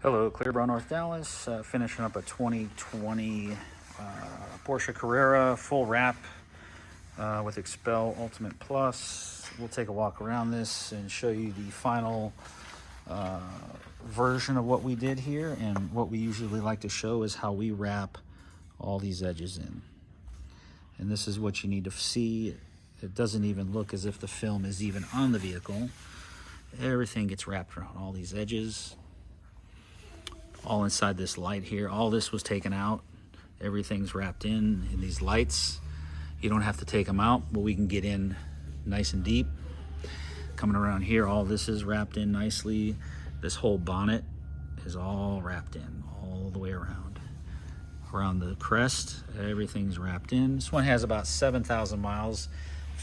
Hello, Clearbrown, North Dallas. Finishing up a 2020 Porsche Carrera full wrap with XPEL Ultimate Plus. We'll take a walk around this and show you the final version of what we did here. And what we usually like to show is how we wrap all these edges in. And this is what you need to see. It doesn't even look as if the film is even on the vehicle. Everything gets wrapped around all these edges. All inside this light here. All this was taken out. Everything's wrapped in these lights. You don't have to take them out, but we can get in nice and deep. Coming around here, all this is wrapped in nicely. This whole bonnet is all wrapped in all the way around. Around the crest, everything's wrapped in. This one has about 7,000 miles.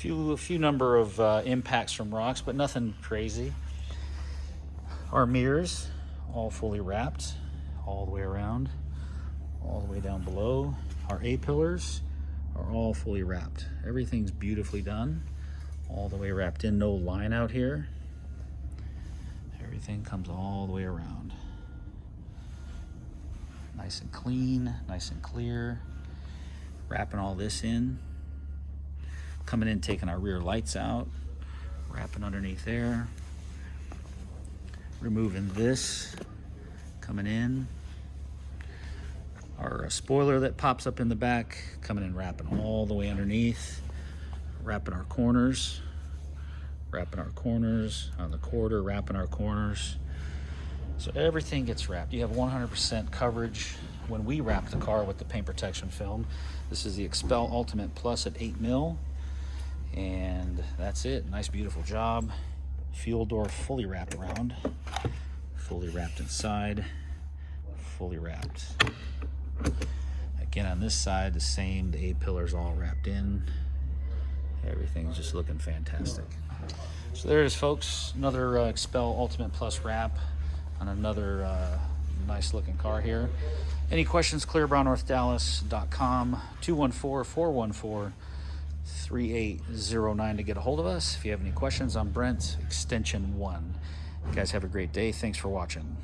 A few number of impacts from rocks, but nothing crazy. Our mirrors, all fully wrapped, all the way around, all the way down below. Our A-pillars are all fully wrapped. Everything's beautifully done, all the way wrapped in, no line out here. Everything comes all the way around. Nice and clean, nice and clear. Wrapping all this in. Coming in, taking our rear lights out, wrapping underneath there. Removing this, coming in. Our spoiler that pops up in the back, coming in, wrapping all the way underneath. Wrapping our corners on the quarter, wrapping our corners. So everything gets wrapped. You have 100% coverage when we wrap the car with the paint protection film. This is the XPEL Ultimate Plus at 8 mil. And that's it. Nice, beautiful job. Fuel door fully wrapped around, fully wrapped inside, fully wrapped. Again, on this side, the same. The A-pillars all wrapped in. Everything's just looking fantastic. So there it is, folks. Another XPEL Ultimate Plus wrap on another nice looking car here. Any questions, clearbrownnorthdallas.com, 214-414-3809 to get a hold of us. If you have any questions, I'm Brent, extension 1. You guys have a great day. Thanks for watching.